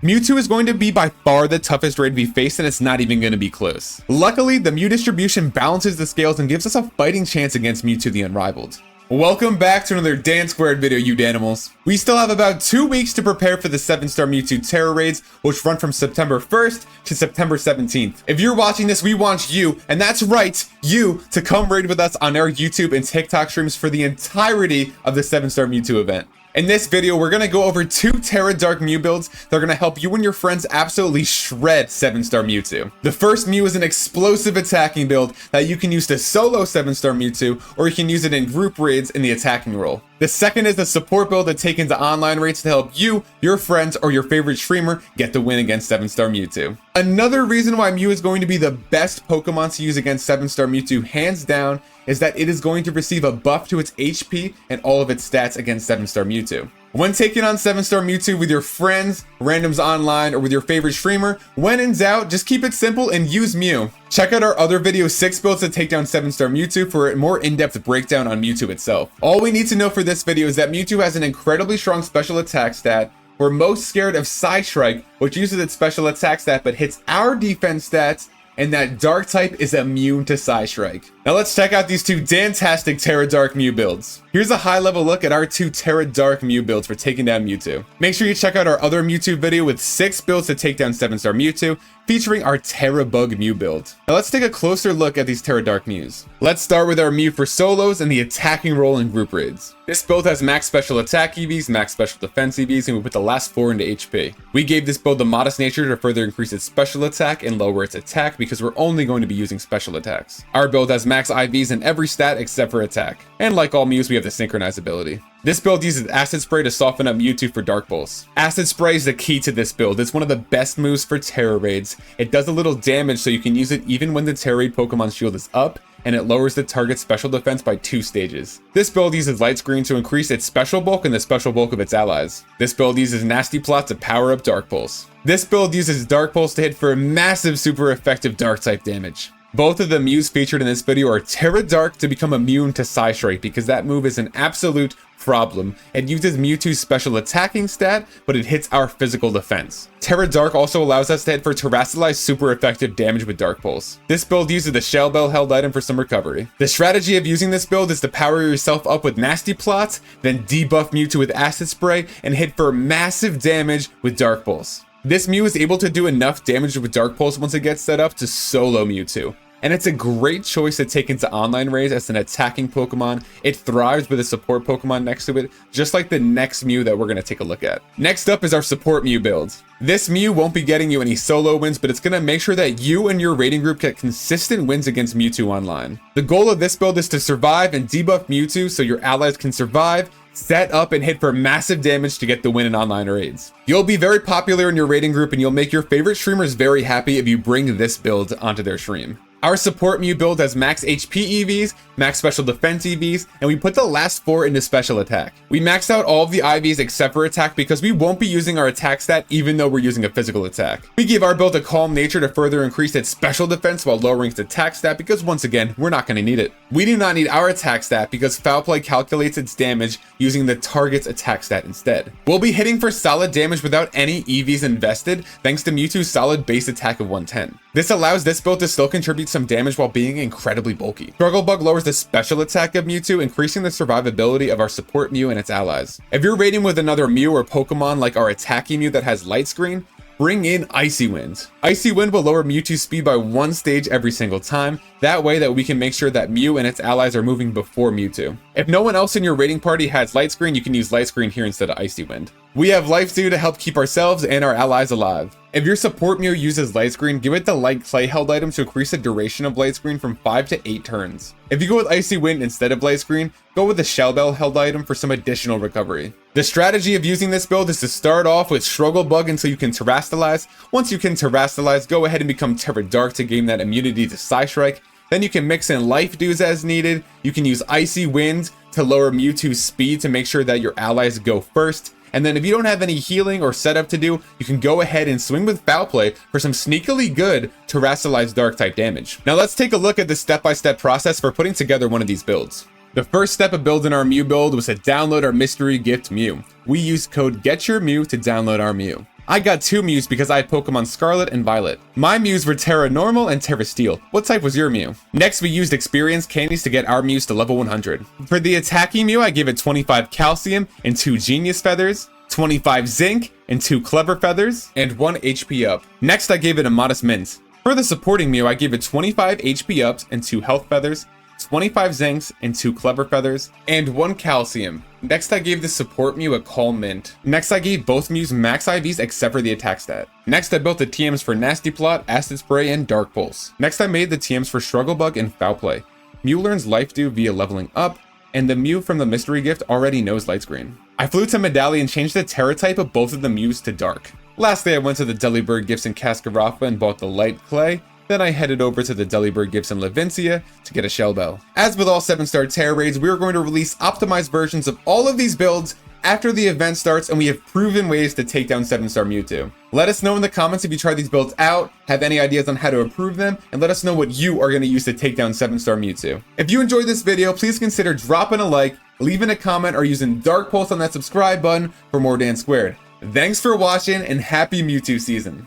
Mewtwo is going to be by far the toughest raid we face, and it's not even going to be close. Luckily, the Mew distribution balances the scales and gives us a fighting chance against Mewtwo the Unrivaled. Welcome back to another DanSquared video, you Danimals. We still have about 2 weeks to prepare for the 7-star Mewtwo Tera Raids, which run from September 1st to September 17th. If you're watching this, we want you, and that's right, you, to come raid with us on our YouTube and TikTok streams for the entirety of the 7-star Mewtwo event. In this video, we're going to go over 2 Tera Dark Mew builds that are going to help you and your friends absolutely shred 7-star Mewtwo. The first Mew is an explosive attacking build that you can use to solo 7-star Mewtwo, or you can use it in group raids in the attacking role. The second is a support build that takes into online raids to help you, your friends, or your favorite streamer get the win against 7-star Mewtwo. Another reason why Mew is going to be the best Pokemon to use against 7-star Mewtwo, hands down, is that it is going to receive a buff to its HP and all of its stats against 7-star Mewtwo. When taking on 7-star Mewtwo with your friends, randoms online, or with your favorite streamer, when in doubt, just keep it simple and use Mew. Check out our other video 6 builds to take down 7-star Mewtwo for a more in-depth breakdown on Mewtwo itself. All we need to know for this video is that Mewtwo has an incredibly strong special attack stat. We're most scared of Psystrike, which uses its special attack stat but hits our defense stats, and that Dark type is immune to Psystrike. Now let's check out these 2 fantastic Tera Dark Mew builds. Here's a high-level look at our 2 Tera Dark Mew builds for taking down Mewtwo. Make sure you check out our other Mewtwo video with 6 builds to take down 7-star Mewtwo, featuring our Tera Bug Mew build. Now let's take a closer look at these Tera Dark Mews. Let's start with our Mew for solos and the attacking role in group raids. This build has max special attack EVs, max special defense EVs, and we put the last 4 into HP. We gave this build the modest nature to further increase its special attack and lower its attack because we're only going to be using special attacks. Our build has max IVs in every stat except for attack. And like all Mews, we have the Synchronize ability. This build uses Acid Spray to soften up Mewtwo for Dark Pulse. Acid Spray is the key to this build. It's one of the best moves for Tera Raids. It does a little damage, so you can use it even when the Tera Raid Pokemon shield is up, and it lowers the target's special defense by 2 stages. This build uses Light Screen to increase its special bulk and the special bulk of its allies. This build uses Nasty Plot to power up Dark Pulse. This build uses Dark Pulse to hit for massive super effective Dark type damage. Both of the Mews featured in this video are Tera Dark to become immune to Psystrike because that move is an absolute problem. It uses Mewtwo's special attacking stat, but it hits our physical defense. Tera Dark also allows us to hit for Terrasilize super effective damage with Dark Pulse. This build uses the Shell Bell held item for some recovery. The strategy of using this build is to power yourself up with Nasty Plots, then debuff Mewtwo with Acid Spray, and hit for massive damage with Dark Pulse. This Mew is able to do enough damage with Dark Pulse once it gets set up to solo Mewtwo. And it's a great choice to take into online raids as an attacking Pokemon. It thrives with a support Pokemon next to it, just like the next Mew that we're going to take a look at. Next up is our support Mew build. This Mew won't be getting you any solo wins, but it's going to make sure that you and your raiding group get consistent wins against Mewtwo online. The goal of this build is to survive and debuff Mewtwo so your allies can survive, set up, and hit for massive damage to get the win in online raids. You'll be very popular in your raiding group, and you'll make your favorite streamers very happy if you bring this build onto their stream. Our support Mew build has max HP EVs, max special defense EVs, and we put the last 4 into special attack. We maxed out all of the IVs except for attack because we won't be using our attack stat even though we're using a physical attack. We give our build a calm nature to further increase its special defense while lowering its attack stat because once again, we're not going to need it. We do not need our attack stat because Foul Play calculates its damage using the target's attack stat instead. We'll be hitting for solid damage without any EVs invested thanks to Mewtwo's solid base attack of 110. This allows this build to still contribute some damage while being incredibly bulky. Struggle Bug lowers the special attack of Mewtwo, increasing the survivability of our support Mew and its allies. If you're raiding with another Mew or Pokemon like our attacking Mew that has Light Screen, bring in Icy Wind. Icy Wind will lower Mewtwo's speed by 1 stage every single time. That way that we can make sure that Mew and its allies are moving before Mewtwo. If no one else in your raiding party has Light Screen, you can use Light Screen here instead of Icy Wind. We have Life Steal to help keep ourselves and our allies alive. If your support Mew uses Light Screen, give it the Light Clay held item to increase the duration of Light Screen from 5 to 8 turns. If you go with Icy Wind instead of Light Screen, go with the Shell Bell held item for some additional recovery. The strategy of using this build is to start off with Struggle Bug until you can Terrasilize. Once you can Terrasilize, go ahead and become Tera Dark to gain that immunity to Psystrike. Then you can mix in Life Dews as needed. You can use Icy Wind to lower Mewtwo's speed to make sure that your allies go first. And then if you don't have any healing or setup to do, you can go ahead and swing with Foul Play for some sneakily good Terrasilize Dark type damage. Now let's take a look at the step-by-step process for putting together one of these builds. The first step of building our Mew build was to download our mystery gift Mew. We used code GETYOURMEW to download our Mew. I got 2 Mews because I had Pokemon Scarlet and Violet. My Mews were Terra Normal and Terra Steel. What type was your Mew? Next, we used experience candies to get our Mews to level 100. For the attacking Mew, I gave it 25 Calcium and 2 Genius Feathers, 25 Zinc and 2 Clever Feathers, and 1 HP up. Next, I gave it a Modest Mint. For the supporting Mew, I gave it 25 HP ups and 2 Health Feathers, 25 Zincs and 2 Clever Feathers, and 1 Calcium. Next, I gave the support Mew a Calm Mint. Next, I gave both Mews max IVs except for the attack stat. Next, I built the TMs for Nasty Plot, Acid Spray, and Dark Pulse. Next, I made the TMs for Struggle Bug and Foul Play. Mew learns Life Dew via leveling up, and the Mew from the mystery gift already knows Light Screen. I flew to Medallion and changed the Terra type of both of the Mews to Dark. Lastly, I went to the Delibird gifts in Cascarapha and bought the Light Clay. Then I headed over to the Delibird gifts in Levincia to get a Shell Bell. As with all 7-star Tera Raids, we are going to release optimized versions of all of these builds after the event starts, and we have proven ways to take down 7-star Mewtwo. Let us know in the comments if you tried these builds out, have any ideas on how to improve them, and let us know what you are going to use to take down 7-star Mewtwo. If you enjoyed this video, please consider dropping a like, leaving a comment, or using Dark Pulse on that subscribe button for more DanSquared. Thanks for watching, and happy Mewtwo season!